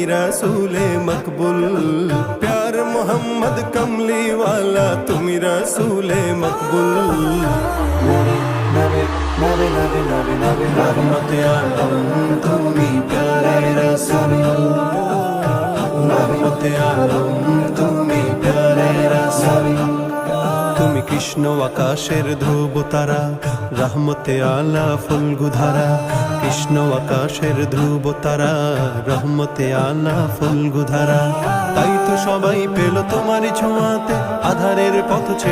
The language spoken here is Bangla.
रसूले मकबूल प्यार मोहम्मद कमली वाला तुम रसूले मकबूल रहमते आलम तुमी प्यारे रसूल रहमते आलम तुमी प्यारे रसूल তুমি কৃষ্ণ আকাশের ধ্রুব তারা রহমতে আলা ফুলগুধারা কৃষ্ণ আকাশের ধ্রুব তারা রহমতে আলা ফুলগুধারা তাই তো সবাই পেল তোমারই ছোঁয়াতে আধারের পথ ছেড়ে